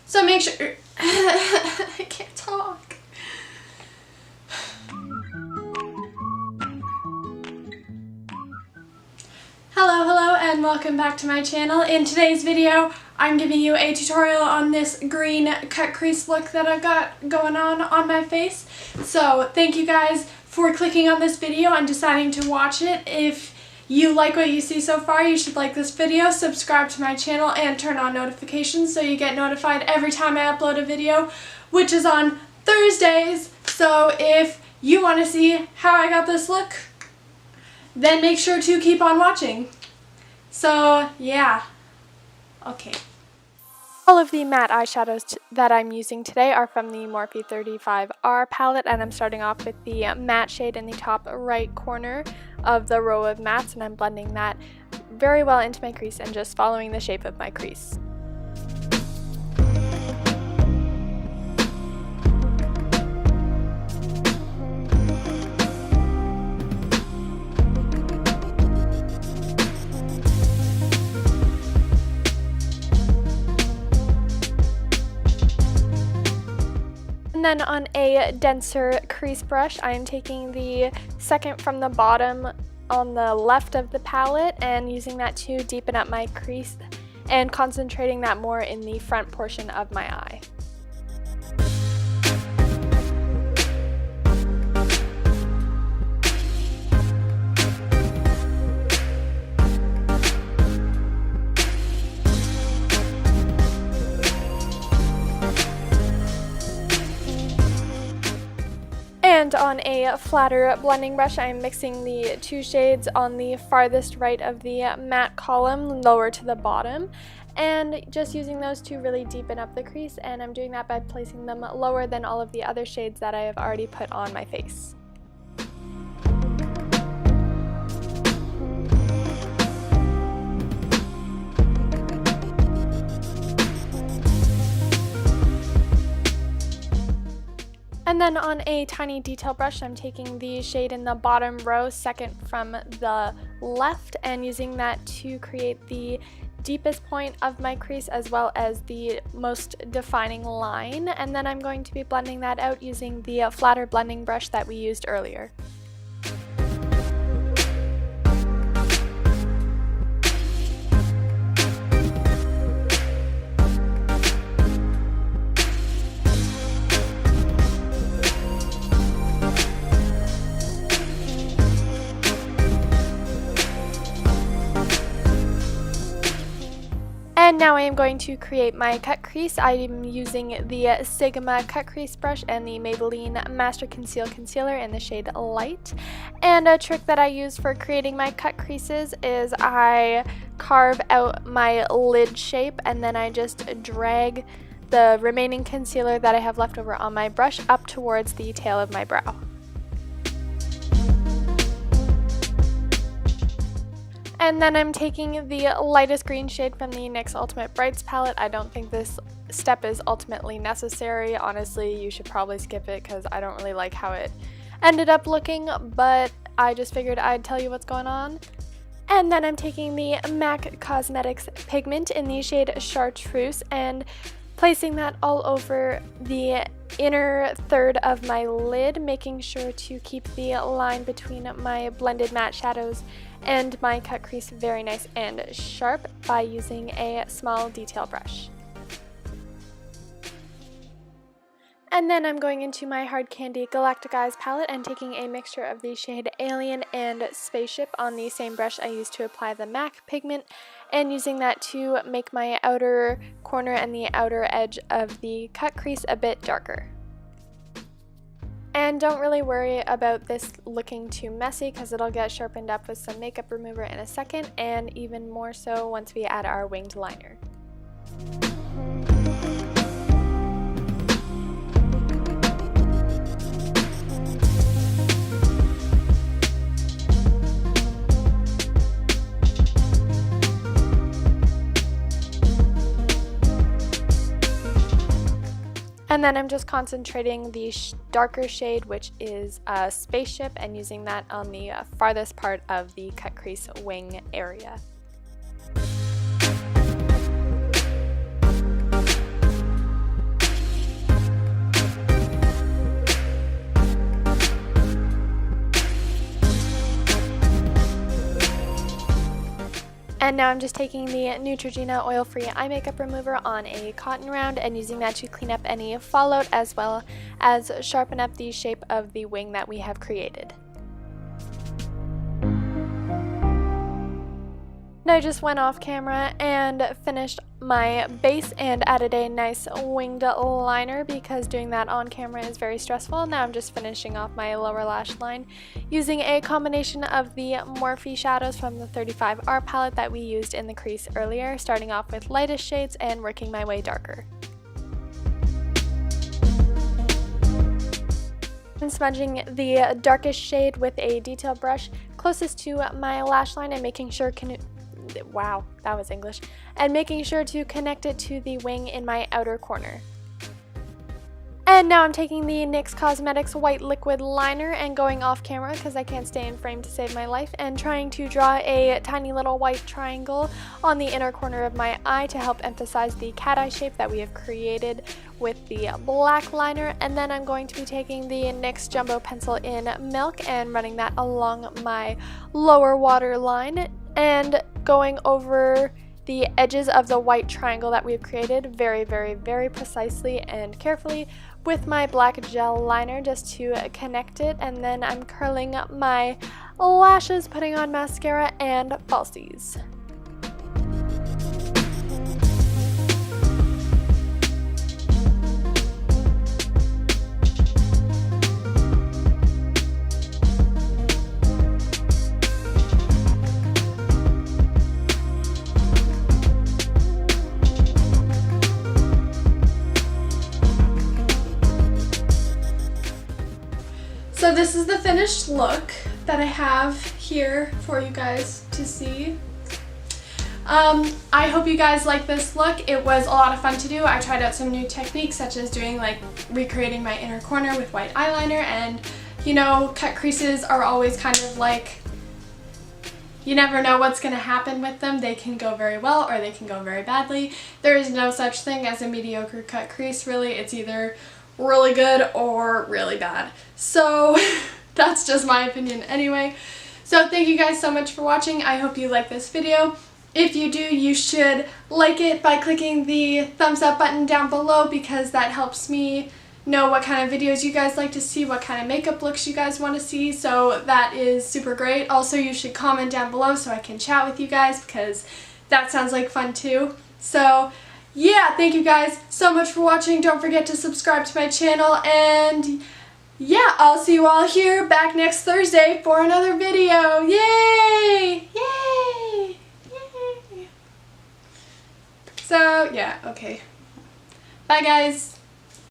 So make sure, I can't talk. Hello and welcome back to my channel. In today's video, I'm giving you a tutorial on this green cut crease look that I've got going on my face. So thank you guys for clicking on this video and deciding to watch it. If you like what you see so far, you should like this video, subscribe to my channel, and turn on notifications so you get notified every time I upload a video, which is on Thursdays. So if you want to see how I got this look, then make sure to keep on watching. So yeah, okay. All of the matte eyeshadows that I'm using today are from the Morphe 35R palette, and I'm starting off with the matte shade in the top right corner of the row of mattes, and I'm blending that very well into my crease and just following the shape of my crease. And then on a denser crease brush, I am taking the second from the bottom on the left of the palette and using that to deepen up my crease and concentrating that more in the front portion of my eye. And on a flatter blending brush, I'm mixing the two shades on the farthest right of the matte column, lower to the bottom, and just using those to really deepen up the crease, and I'm doing that by placing them lower than all of the other shades that I have already put on my face. And then on a tiny detail brush, I'm taking the shade in the bottom row, second from the left, and using that to create the deepest point of my crease as well as the most defining line. And then I'm going to be blending that out using the flatter blending brush that we used earlier. And now I am going to create my cut crease. I am using the Sigma cut crease brush and the Maybelline Master Conceal Concealer in the shade Light. And a trick that I use for creating my cut creases is I carve out my lid shape and then I just drag the remaining concealer that I have left over on my brush up towards the tail of my brow. And then I'm taking the lightest green shade from the NYX Ultimate Brights palette. I don't think this step is ultimately necessary. Honestly, you should probably skip it because I don't really like how it ended up looking, but I just figured I'd tell you what's going on. And then I'm taking the MAC Cosmetics pigment in the shade Chartreuse and placing that all over the inner third of my lid, making sure to keep the line between my blended matte shadows and my cut crease very nice and sharp by using a small detail brush. And then I'm going into my Hard Candy Galactic Eyes palette and taking a mixture of the shade Alien and Spaceship on the same brush I used to apply the MAC pigment, and using that to make my outer corner and the outer edge of the cut crease a bit darker. And don't really worry about this looking too messy because it'll get sharpened up with some makeup remover in a second, and even more so once we add our winged liner. And then I'm just concentrating the darker shade, which is Spaceship, and using that on the farthest part of the cut crease wing area. And now I'm just taking the Neutrogena oil-free eye makeup remover on a cotton round and using that to clean up any fallout as well as sharpen up the shape of the wing that we have created. I just went off camera and finished my base and added a nice winged liner because doing that on camera is very stressful. Now I'm just finishing off my lower lash line using a combination of the Morphe shadows from the 35R palette that we used in the crease earlier, starting off with lightest shades and working my way darker. And smudging the darkest shade with a detail brush closest to my lash line and making sure wow, that was English. And making sure to connect it to the wing in my outer corner. And now I'm taking the NYX Cosmetics white liquid liner and going off camera because I can't stay in frame to save my life, and trying to draw a tiny little white triangle on the inner corner of my eye to help emphasize the cat eye shape that we have created with the black liner. And then I'm going to be taking the NYX Jumbo Pencil in Milk and running that along my lower waterline and going over the edges of the white triangle that we've created very, very, very precisely and carefully with my black gel liner just to connect it. And then I'm curling up my lashes, putting on mascara and falsies. So this is the finished look that I have here for you guys to see. I hope you guys like this look. It was a lot of fun to do. I tried out some new techniques such as doing recreating my inner corner with white eyeliner, and you know, cut creases are always kind of like, you never know what's going to happen with them. They can go very well or they can go very badly. There is no such thing as a mediocre cut crease, really. It's either really good or really bad. So that's just my opinion anyway. So thank you guys so much for watching. I hope you like this video. If you do, you should like it by clicking the thumbs up button down below because that helps me know what kind of videos you guys like to see, what kind of makeup looks you guys want to see, so that is super great. Also, you should comment down below so I can chat with you guys because that sounds like fun too. So yeah, thank you guys so much for watching. Don't forget to subscribe to my channel, and yeah, I'll see you all here back next Thursday for another video. Yay! Yay! Yay! So yeah, okay. Bye guys.